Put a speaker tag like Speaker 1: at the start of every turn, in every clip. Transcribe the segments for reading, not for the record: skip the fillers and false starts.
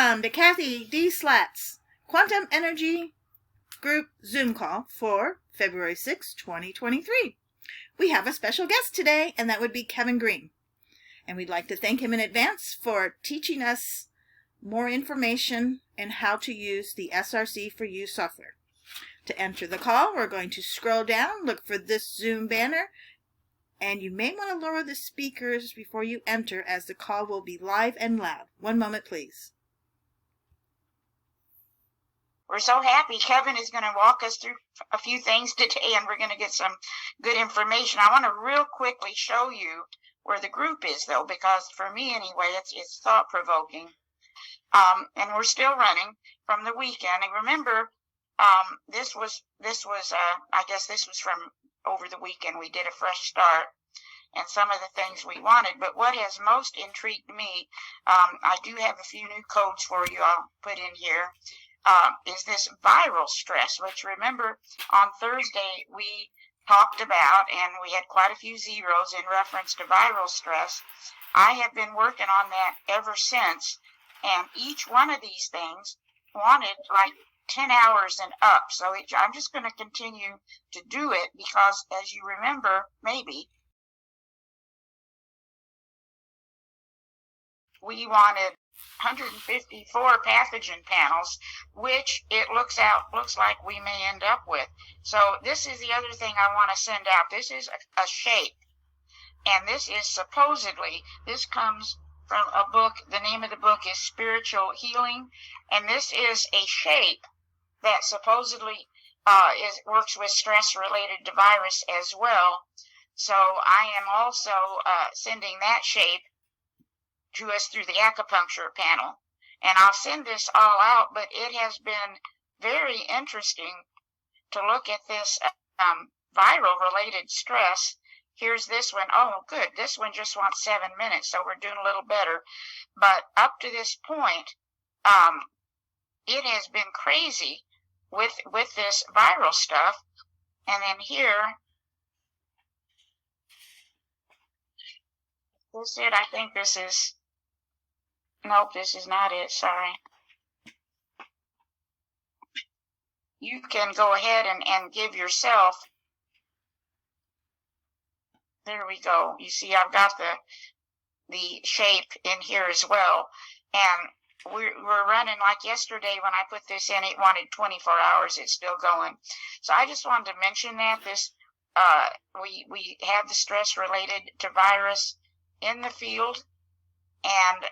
Speaker 1: Welcome to Cathy D. Slat's Quantum Energy Group Zoom call for February 6, 2023. We have a special guest today, and that would be Kevin Green. And we'd like to thank him in advance for teaching us more information and how to use the SRC for You software. To enter the call, we're going to scroll down, look for this Zoom banner, and you may want to lower the speakers before you enter, as the call will be live and loud. One moment, please.
Speaker 2: We're so happy. Kevin is going to walk us through a few things today, and we're going to get some good information. I want to real quickly show you where the group is, though, because for me anyway, it's thought-provoking. And we're still running from the weekend. And remember, this was I guess this was from over the weekend. We did a fresh start and some of the things we wanted. But what has most intrigued me, I do have a few new codes for you I'll put in here, is this viral stress, which remember on Thursday we talked about, and we had quite a few zeros in reference to viral stress. I have been working on that ever since, and each one of these things wanted like 10 hours and up. So I'm just going to continue to do it because, as you remember, maybe, we wanted 154 pathogen panels, which it looks like we may end up with. So this is the other thing I want to send out. This is a shape, and this is supposedly, this comes from a book. The name of the book is Spiritual Healing, and this is a shape that supposedly works with stress related to virus as well. So I am also sending that shape to us through the acupuncture panel, and I'll send this all out. But it has been very interesting to look at this viral related stress. Here's this one. Oh, good. This one just wants 7 minutes, so we're doing a little better. But up to this point, it has been crazy with this viral stuff. And then here, this is it. I think this is, nope, this is not it. Sorry. You can go ahead and give yourself, there we go. You see, I've got the shape in here as well. And we're running like yesterday when I put this in, it wanted 24 hours. It's still going. So I just wanted to mention that this, we have the stress related to virus in the field, and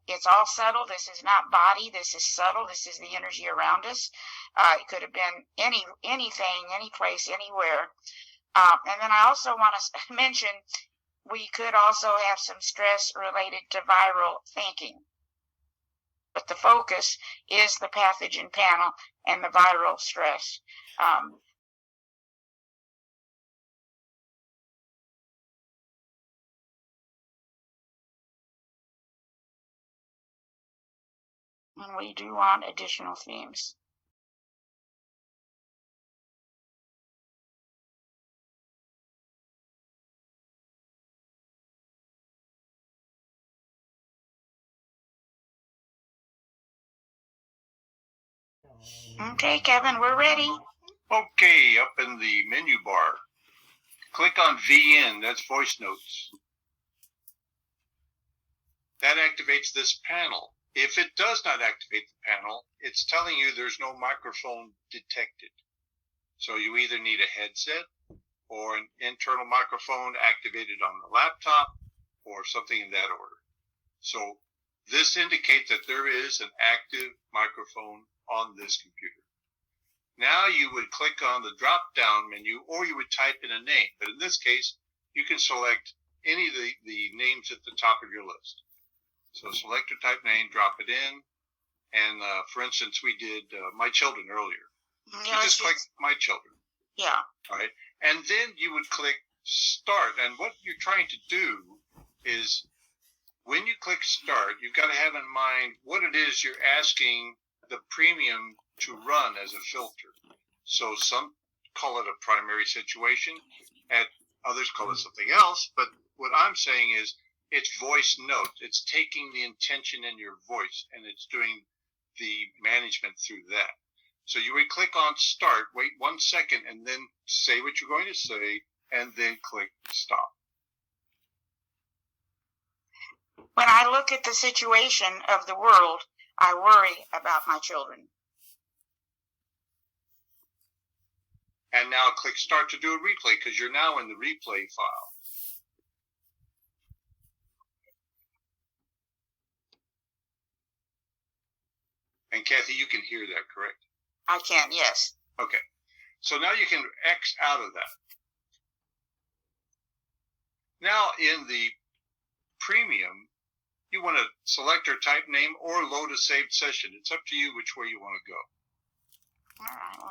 Speaker 2: it's all subtle. This is not body. This is subtle. This is the energy around us. It could have been anything, any place, anywhere. And then I also want to mention, we could also have some stress related to viral thinking. But the focus is the pathogen panel and the viral stress. And we do want additional themes. Okay, Kevin, we're ready.
Speaker 3: Okay, up in the menu bar, click on VN, that's voice notes. That activates this panel. If it does not activate the panel, it's telling you there's no microphone detected. So you either need a headset or an internal microphone activated on the laptop or something in that order. So this indicates that there is an active microphone on this computer. Now you would click on the drop-down menu, or you would type in a name. But in this case, you can select any of the names at the top of your list. So select your type name, drop it in, and for instance, we did My Children earlier.
Speaker 2: Yeah,
Speaker 3: you just click My Children.
Speaker 2: Yeah.
Speaker 3: All right. And then you would click Start. And what you're trying to do is, when you click Start, you've got to have in mind what it is you're asking the premium to run as a filter. So some call it a primary situation, and others call it something else. But what I'm saying is, it's voice notes. It's taking the intention in your voice, and it's doing the management through that. So you would click on start, wait 1 second, and then say what you're going to say, and then click stop.
Speaker 2: When I look at the situation of the world, I worry about my children.
Speaker 3: And now click start to do a replay, because you're now in the replay file. And Cathy, you can hear that, correct?
Speaker 2: I can, yes.
Speaker 3: Okay. So now you can X out of that. Now in the premium, you want to select or type name or load a saved session. It's up to you which way you want to go.
Speaker 2: All right, well,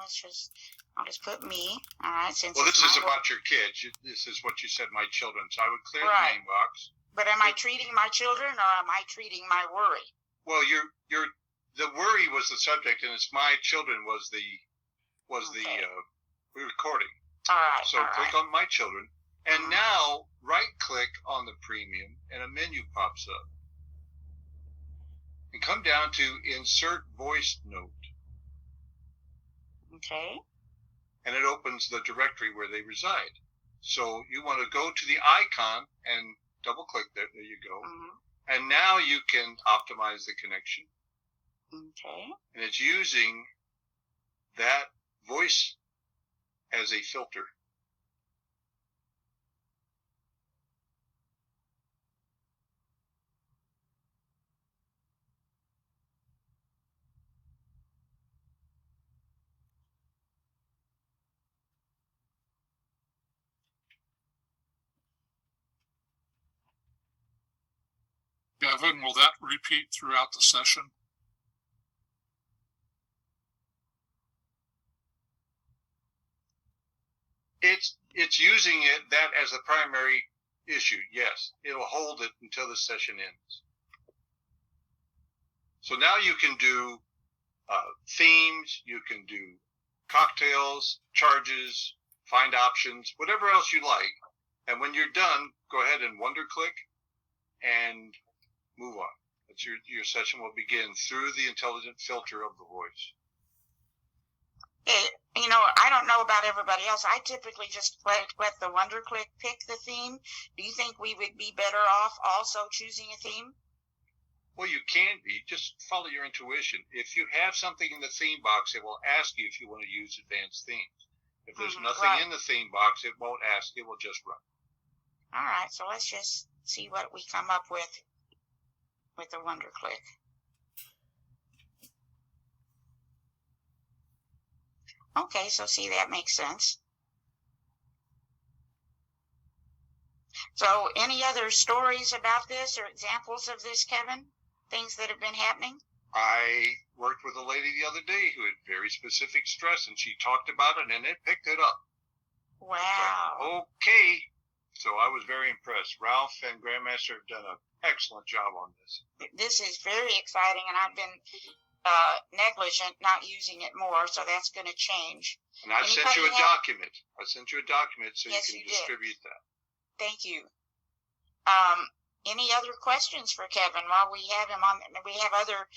Speaker 2: I'll just put me. All right, since
Speaker 3: well, this is about your kids. This is what you said, my children. So I would clear the name box.
Speaker 2: But am I treating my children or am I treating my worry?
Speaker 3: Well, the worry was the subject, and it's my children was the recording.
Speaker 2: All right.
Speaker 3: So click on my children, and now right click on the premium, and a menu pops up. And come down to insert voice note.
Speaker 2: Okay.
Speaker 3: And it opens the directory where they reside. So you want to go to the icon and double click there. There you go. Mm-hmm. And now you can optimize the connection.
Speaker 2: Okay.
Speaker 3: And it's using that voice as a filter.
Speaker 4: Kevin, will that repeat throughout the session?
Speaker 3: It's using that as a primary issue. Yes, it'll hold it until the session ends. So now you can do themes, you can do cocktails, charges, find options, whatever else you like. And when you're done, go ahead and wonder click and move on. That's your session will begin through the intelligent filter of the voice.
Speaker 2: Hey, I don't know about everybody else. I typically just let the wonder click pick the theme. Do you think we would be better off also choosing a theme?
Speaker 3: Well, you can be. Just follow your intuition. If you have something in the theme box, it will ask you if you want to use advanced themes. If there's nothing in the theme box, it won't ask. It will just run.
Speaker 2: All right, so let's just see what we come up with the wonder click. Okay, so see, that makes sense. So any other stories about this or examples of this, Kevin? Things that have been happening?
Speaker 3: I worked with a lady the other day who had very specific stress, and she talked about it, and it picked it up.
Speaker 2: Wow.
Speaker 3: So, okay. So I was very impressed. Ralph and Grandmaster have done an excellent job on this.
Speaker 2: This is very exciting, and I've been negligent not using it more, so that's going to change.
Speaker 3: And I sent you a document. I sent you a document so
Speaker 2: yes,
Speaker 3: you can distribute that.
Speaker 2: Thank you. Any other questions for Kevin while we have him on? We have other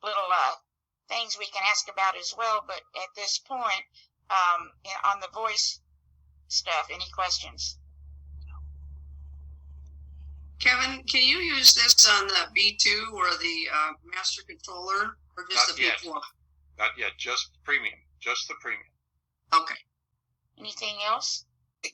Speaker 2: little things we can ask about as well, but at this point, on the voice stuff, any questions?
Speaker 5: Kevin, can you use this on the B2 or the master controller, or just the B4?
Speaker 3: Not yet, just premium, just the premium.
Speaker 5: Okay.
Speaker 2: Anything else?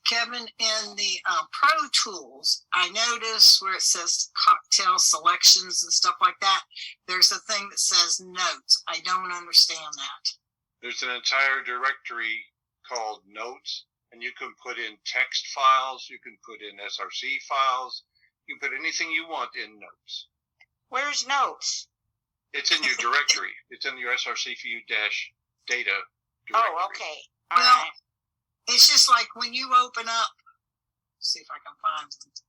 Speaker 5: Kevin, in the Pro Tools, I notice where it says cocktail selections and stuff like that, there's a thing that says notes. I don't understand that.
Speaker 3: There's an entire directory called notes, and you can put in text files, you can put in SRC files, you can put anything you want in notes.
Speaker 2: Where's notes?
Speaker 3: It's in your directory. It's in your SRC view data directory.
Speaker 2: Oh, okay. All
Speaker 5: well,
Speaker 2: right.
Speaker 5: It's just like when you open up, see if I can find it.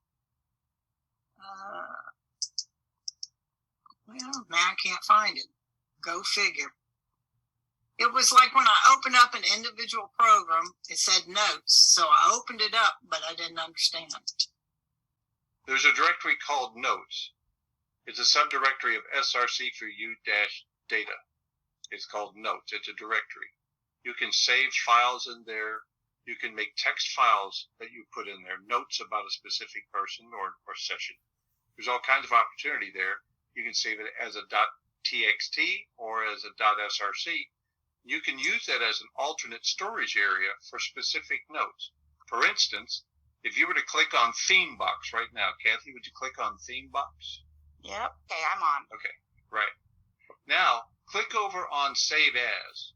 Speaker 5: Well, now I can't find it. Go figure. It was like when I opened up an individual program, it said notes. So I opened it up, but I didn't understand it.
Speaker 3: there's a directory called Notes. It's a subdirectory of src4u-data. It's called Notes. It's a directory. You can save files in there. You can make text files that you put in there, notes about a specific person or session. There's all kinds of opportunity there. You can save it as a .txt or as a .src. You can use that as an alternate storage area for specific notes. For instance, if you were to click on Theme Box right now, Cathy, would you click on Theme Box?
Speaker 2: Yep. Okay, I'm on.
Speaker 3: Okay, right. Now, click over on Save As.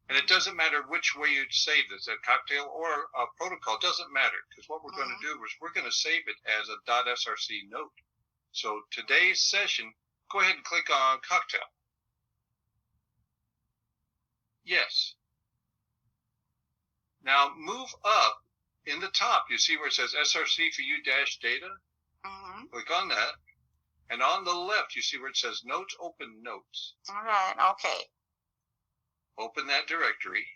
Speaker 3: And it doesn't matter which way you save this, a cocktail or a protocol, doesn't matter. Because what we're going to do is we're going to save it as a .src note. So today's session, go ahead and click on Cocktail. Yes. Now move up in the top. You see where it says src4u-data? Click on that. And on the left, you see where it says Notes, Open Notes.
Speaker 2: All right, okay.
Speaker 3: Open that directory.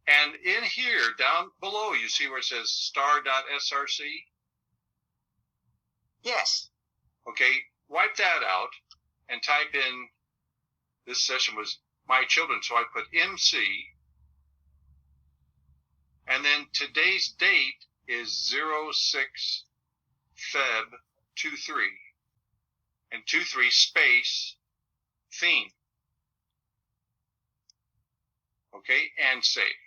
Speaker 3: And in here, down below, you see where it says star.src?
Speaker 2: Yes.
Speaker 3: Okay, wipe that out and type in, this session was my children, so I put MC. And then today's date is 06 Feb 23. And 23 space theme. Okay, and save.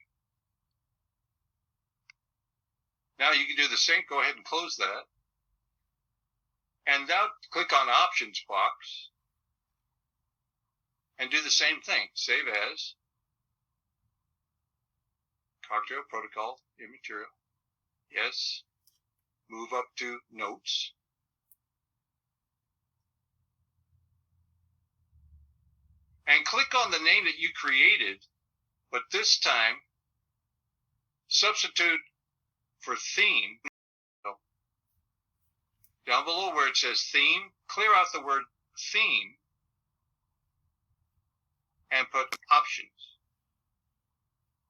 Speaker 3: Now you can do the same. Go ahead and close that. And now click on Options box and do the same thing. Save as. Cocktail, protocol, immaterial. Yes. Move up to Notes. And click on the name that you created, but this time substitute for theme. Down below where it says theme, clear out the word theme and put options.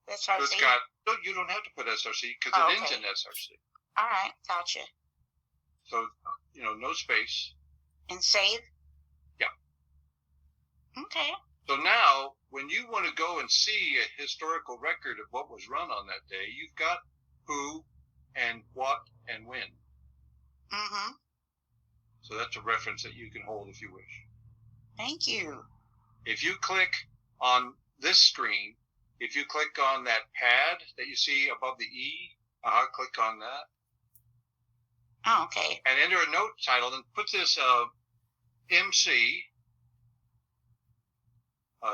Speaker 2: SRC?
Speaker 3: So it's got, no, you don't have to put SRC because it ends in SRC.
Speaker 2: All right, gotcha.
Speaker 3: So, no space.
Speaker 2: And save?
Speaker 3: Yeah.
Speaker 2: Okay.
Speaker 3: So now, when you want to go and see a historical record of what was run on that day, you've got who and what and when.
Speaker 2: Mm-hmm.
Speaker 3: So that's a reference that you can hold if you wish.
Speaker 2: Thank you.
Speaker 3: If you click on this screen, if you click on that pad that you see above the E, click on that.
Speaker 2: Oh, okay.
Speaker 3: And enter a note title and put this MC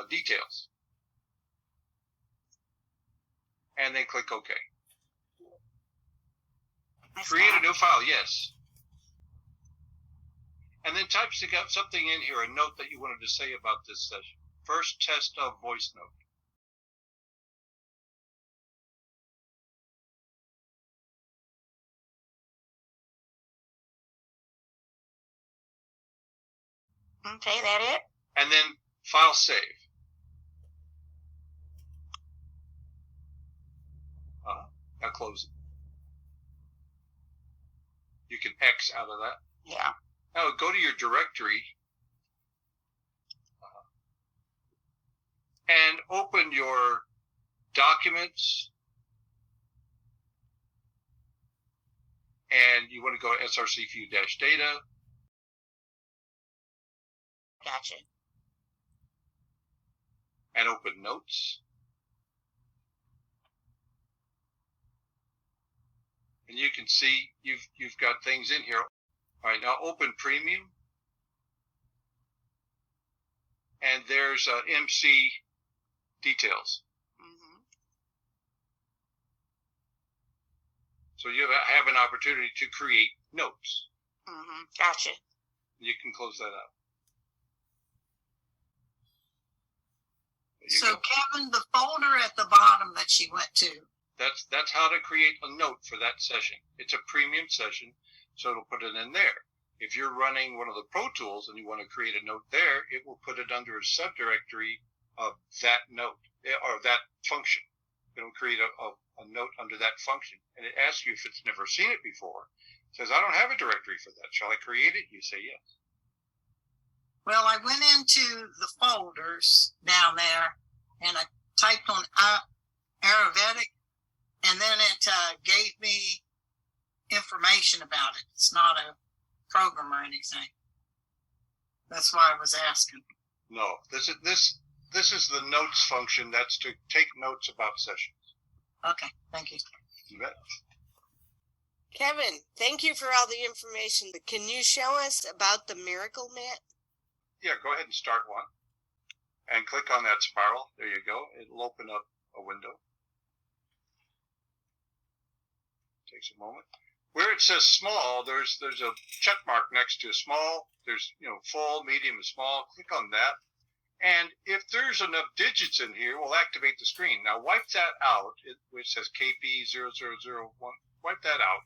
Speaker 3: details. And then click OK. Create a new file, yes. And then type something in here, a note that you wanted to say about this session. First test of voice note.
Speaker 2: Okay, that it?
Speaker 3: And then file save. Now close it. You can X out of that.
Speaker 2: Yeah.
Speaker 3: Now go to your directory and open your documents. And you want to go to src4u-data.
Speaker 2: Gotcha.
Speaker 3: And open Notes. And you can see you've got things in here. All right, now open Premium. And there's MC details.
Speaker 2: Mm-hmm.
Speaker 3: So you have an opportunity to create notes.
Speaker 2: Mm-hmm. Gotcha.
Speaker 3: You can close that out.
Speaker 5: So, Kevin, the folder at the bottom that she went to.
Speaker 3: That's how to create a note for that session. It's a premium session, so it'll put it in there. If you're running one of the Pro Tools and you want to create a note there, it will put it under a subdirectory of that note or that function. It'll create a note under that function. And it asks you if it's never seen it before. Says, I don't have a directory for that. Shall I create it? You say yes.
Speaker 5: Well, I went into the folders down there and I typed on Ayurvedic, and then it gave me information about it. It's not a program or anything. That's why I was asking.
Speaker 3: No, this is the notes function. That's to take notes about sessions.
Speaker 5: Okay, thank you.
Speaker 3: You bet.
Speaker 6: Kevin, thank you for all the information. Can you show us about the miracle mat?
Speaker 3: Yeah, go ahead and start one. And click on that spiral. There you go. It'll open up a window. Takes a moment. Where it says small, there's a check mark next to small. There's, full, medium, and small. Click on that. And if there's enough digits in here, we'll activate the screen. Now wipe that out, which says KP0001. Wipe that out.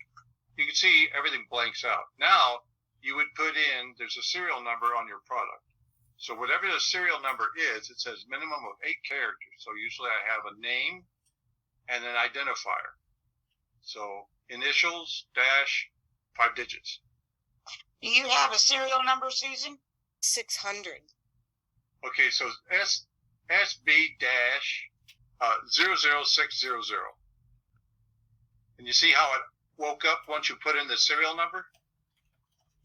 Speaker 3: You can see everything blanks out. Now you would put in, there's a serial number on your product. So whatever the serial number is, it says minimum of 8 characters. So usually I have a name and an identifier. So initials, dash, 5 digits.
Speaker 2: Do you have a serial number, Susan?
Speaker 6: 600.
Speaker 3: Okay, so SB dash 00600. And you see how it woke up once you put in the serial number?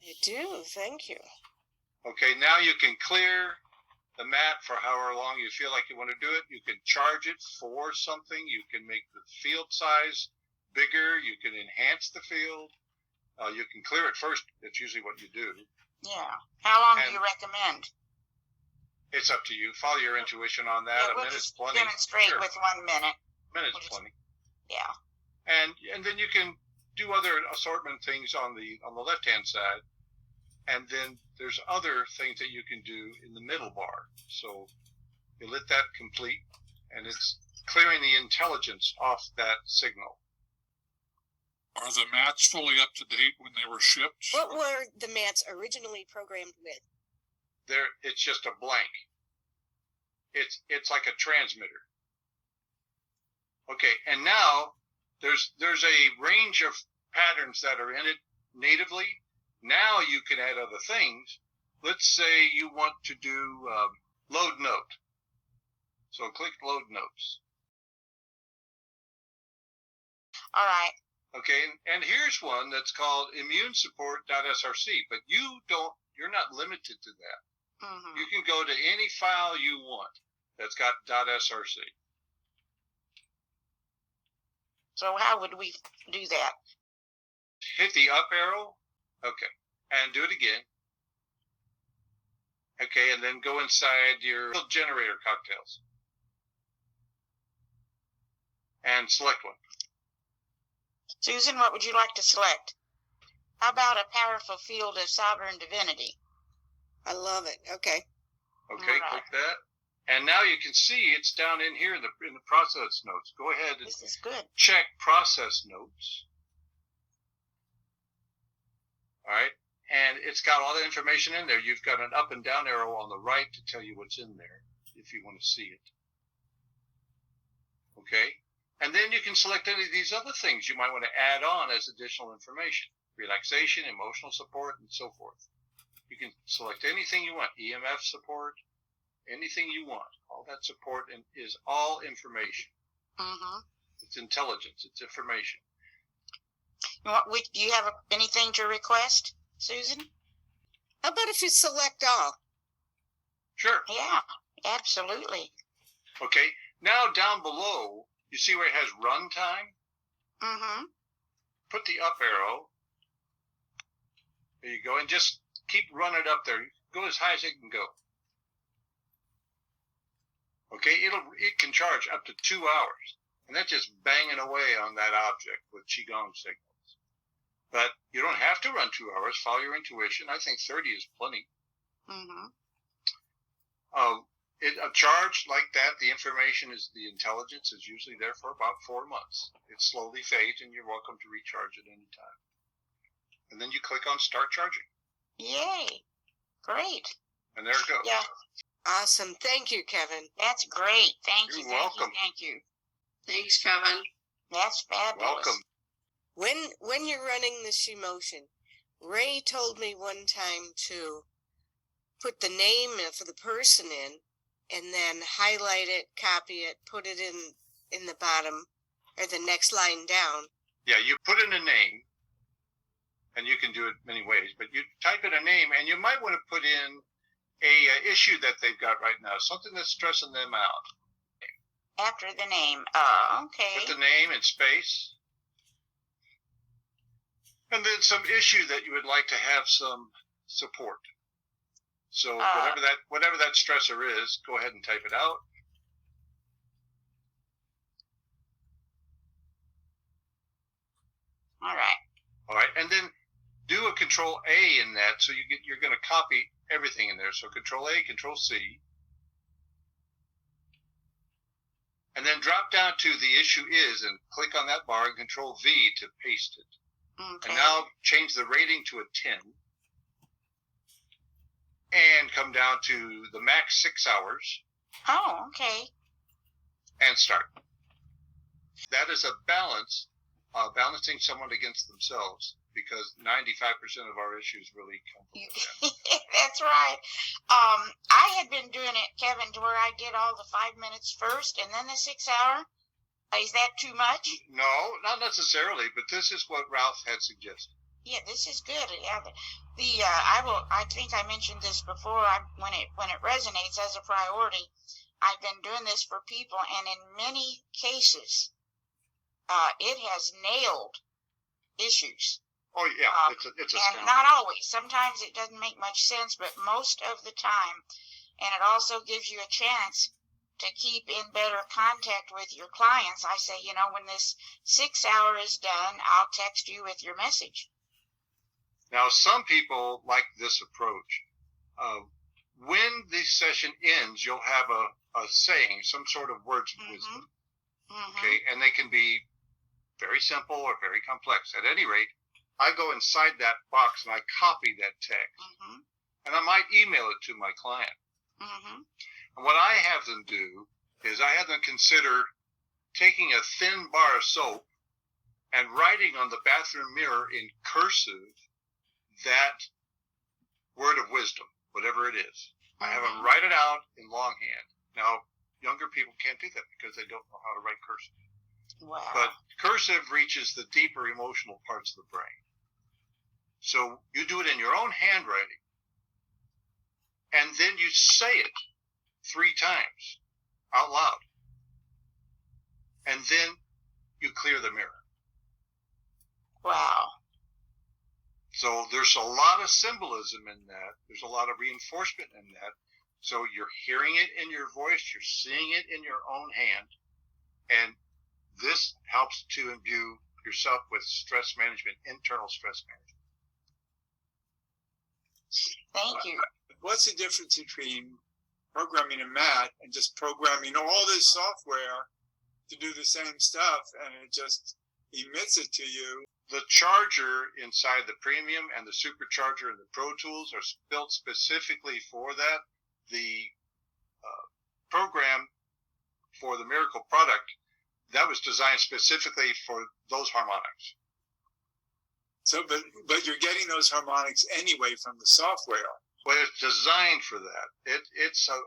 Speaker 6: I do, thank you.
Speaker 3: Okay, now you can clear the mat for however long you feel like you want to do it. You can charge it for something. You can make the field size bigger. You can enhance the field. You can clear it first. That's usually what you do.
Speaker 2: Yeah. How long do you recommend?
Speaker 3: It's up to you. Follow your intuition on that.
Speaker 2: Yeah, we'll just demonstrate with 1 minute.
Speaker 3: Minute's plenty.
Speaker 2: Yeah.
Speaker 3: And then you can do other assortment things on the left-hand side. And then there's other things that you can do in the middle bar. So you let that complete, and it's clearing the intelligence off that signal.
Speaker 4: Are the mats fully up to date when they were shipped?
Speaker 6: What were the mats originally programmed with?
Speaker 3: It's just a blank. It's like a transmitter. Okay, and now there's a range of patterns that are in it natively. Now you can add other things. Let's say you want to do load note. So click load notes.
Speaker 2: All right.
Speaker 3: Okay, and here's one that's called immune support.src, but you're not limited to that.
Speaker 2: Mm-hmm.
Speaker 3: You can go to any file you want that's got .src.
Speaker 2: So how would we do that?
Speaker 3: Hit the up arrow. Okay, and do it again. Okay, and then go inside your generator cocktails. And select one.
Speaker 2: Susan, what would you like to select? How about a powerful field of sovereign divinity?
Speaker 6: I love it. Okay.
Speaker 3: Okay,
Speaker 2: All right.
Speaker 3: click that. And now you can see it's down in here in the process notes. Go ahead and
Speaker 2: This is good.
Speaker 3: check process notes. All right, and it's got all the information in there. You've got an up and down arrow on the right to tell you what's in there if you want to see it. Okay, and then you can select any of these other things you might want to add on as additional information. Relaxation, emotional support, and so forth. You can select anything you want. EMF support, anything you want. All that support is all information.
Speaker 2: Mm-hmm.
Speaker 3: It's intelligence. It's information.
Speaker 2: Do you have anything to request, Susan?
Speaker 6: How about if you select all?
Speaker 3: Sure.
Speaker 2: Yeah, absolutely.
Speaker 3: Okay. Now down below, you see where it has run time?
Speaker 2: Mm-hmm.
Speaker 3: Put the up arrow. There you go. And just keep running it up there. Go as high as it can go. Okay. It can charge up to 2 hours. And that's just banging away on that object with QiGong signals. But you don't have to run 2 hours. Follow your intuition. I think 30 is plenty.
Speaker 2: Mm-hmm.
Speaker 3: A charge like that, the information is the intelligence is usually there for about 4 months. It slowly fades, and you're welcome to recharge at any time. And then you click on Start Charging.
Speaker 2: Yay. Great.
Speaker 3: And there it goes.
Speaker 2: Yeah,
Speaker 6: Awesome. Thank you, Kevin.
Speaker 2: that's great. Thank you.
Speaker 3: You're welcome.
Speaker 2: Thank you.
Speaker 5: Thanks, Kevin.
Speaker 2: That's fabulous.
Speaker 3: Welcome.
Speaker 6: when you're running the She Motion, Ray told me one time to put the name of the person in, and then highlight it, copy it, put it in the bottom or the next line down.
Speaker 3: Yeah, you put in a name, and you can do it many ways, but you type in a name, and you might want to put in a issue that they've got right now, something that's stressing them out.
Speaker 2: After the name. Okay.
Speaker 3: Put the name in space. And then some issue that you would like to have some support. So whatever that stressor is, go ahead and type it out. All right, and then do a Control A in that, so you're going to copy everything in there. So Control A, Control C, and then drop down to the issue is, and click on that bar and Control V to paste it.
Speaker 2: Okay.
Speaker 3: And now change the rating to a 10, and come down to the max 6 hours.
Speaker 2: Oh, okay.
Speaker 3: And start. That is a balance. Balancing someone against themselves, because 95% of our issues really come from them.
Speaker 2: That's right. I had been doing it, Kevin, to where I did all the 5 minutes first and then the 6 hour. Is that too much?
Speaker 3: No, not necessarily, but this is what Ralph had suggested.
Speaker 2: Yeah, this is good. Yeah, I think I mentioned this before. When it resonates as a priority, I've been doing this for people, and in many cases, it has nailed issues.
Speaker 3: Oh yeah, it's
Speaker 2: and not always. Sometimes it doesn't make much sense, but most of the time, and it also gives you a chance to keep in better contact with your clients. I say, when this 6 hour is done, I'll text you with your message.
Speaker 3: Now, some people like this approach. When the session ends, you'll have a saying, some sort of words of wisdom.
Speaker 2: Mm-hmm.
Speaker 3: Okay, and they can be very simple or very complex. At any rate, I go inside that box and I copy that text.
Speaker 2: Mm-hmm.
Speaker 3: And I might email it to my client.
Speaker 2: Mm-hmm.
Speaker 3: And what I have them do is I have them consider taking a thin bar of soap and writing on the bathroom mirror in cursive that word of wisdom, whatever it is. I have them write it out in longhand. Now, younger people can't do that because they don't know how to write cursive.
Speaker 2: Wow.
Speaker 3: But cursive reaches the deeper emotional parts of the brain. So you do it in your own handwriting, and then you say it 3 times out loud. And then you clear the mirror.
Speaker 2: Wow.
Speaker 3: So there's a lot of symbolism in that. There's a lot of reinforcement in that. So you're hearing it in your voice, you're seeing it in your own hand, and this helps to imbue yourself with stress management, internal stress management.
Speaker 2: Thank you.
Speaker 7: What's the difference between programming a mat and just programming all this software to do the same stuff, and it just emits it to you?
Speaker 3: The charger inside the Premium and the Supercharger and the Pro Tools are built specifically for that. The program for the Miracle product, that was designed specifically for those harmonics.
Speaker 7: So, but you're getting those harmonics anyway from the software.
Speaker 3: Well, it's designed for that. It's a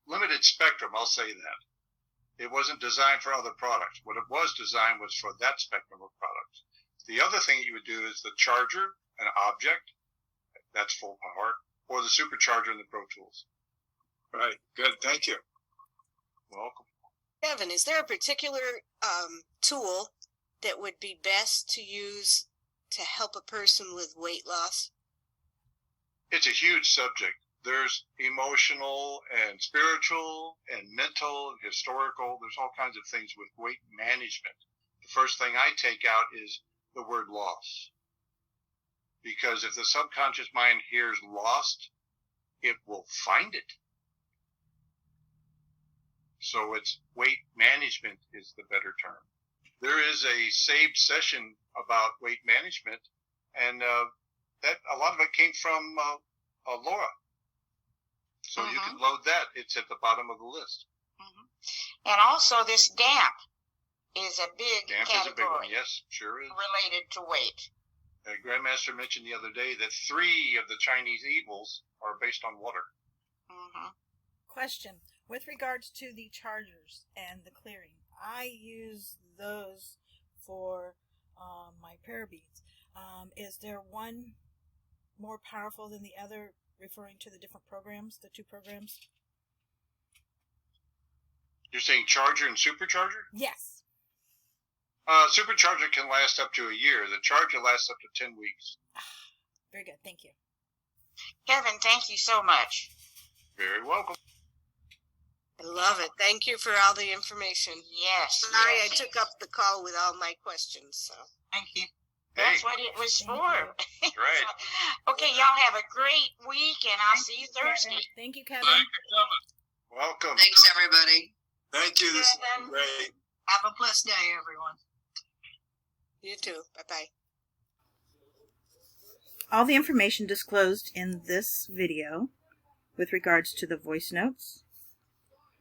Speaker 3: limited spectrum, I'll say that. It wasn't designed for other products. What it was designed was for that spectrum of products. The other thing you would do is the charger, an object, that's full power, or the Supercharger and the Pro Tools.
Speaker 7: Right. Good. Thank you.
Speaker 3: Welcome.
Speaker 6: Kevin, is there a particular tool that would be best to use to help a person with weight loss?
Speaker 3: It's a huge subject. There's emotional and spiritual and mental and historical. There's all kinds of things with weight management. The first thing I take out is the word loss. Because if the subconscious mind hears lost, it will find it. So it's weight management is the better term. There is a saved session about weight management, and that a lot of it came from Laura. So you can load that. It's at the bottom of the list.
Speaker 2: And also this damp is a big
Speaker 3: Damp is a big one.
Speaker 2: category
Speaker 3: Yes, sure is.
Speaker 2: related to weight.
Speaker 3: Grandmaster mentioned the other day that 3 of the Chinese evils are based on water.
Speaker 2: Mm-hmm.
Speaker 1: Question. With regards to the chargers and the clearing, I use those for my prayer beads. Is there one more powerful than the other, referring to the different programs, the 2 programs?
Speaker 3: You're saying charger and supercharger?
Speaker 1: Yes.
Speaker 3: Supercharger can last up to a year. The charger lasts up to 10 weeks.
Speaker 1: Very good. Thank you.
Speaker 2: Kevin, thank you so much.
Speaker 3: Very welcome.
Speaker 6: I love it. Thank you for all the information.
Speaker 2: Yes.
Speaker 6: Sorry
Speaker 2: yes.
Speaker 6: I took up the call with all my questions. So
Speaker 5: Thank you.
Speaker 2: That's
Speaker 3: Hey,
Speaker 2: what it was
Speaker 1: Thank
Speaker 2: for.
Speaker 1: you.
Speaker 3: right.
Speaker 2: Okay, y'all have a great week, and I'll see you Thursday.
Speaker 1: Thank you, Kevin.
Speaker 4: Thank you, Kevin.
Speaker 3: Welcome.
Speaker 5: Thanks, everybody.
Speaker 7: Thank you. This has been great.
Speaker 5: Have a blessed day, everyone.
Speaker 6: you too. Bye-bye.
Speaker 1: All the information disclosed in this video with regards to the voice notes,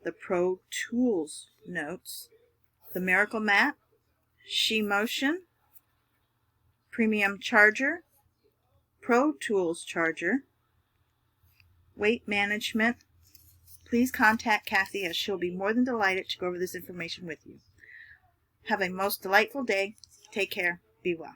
Speaker 1: the Pro Tools notes, the Miracle Mat, She Motion, Premium Charger, Pro Tools Charger, Weight Management. Please contact Cathy, as she'll be more than delighted to go over this information with you. Have a most delightful day. Take care. Be well.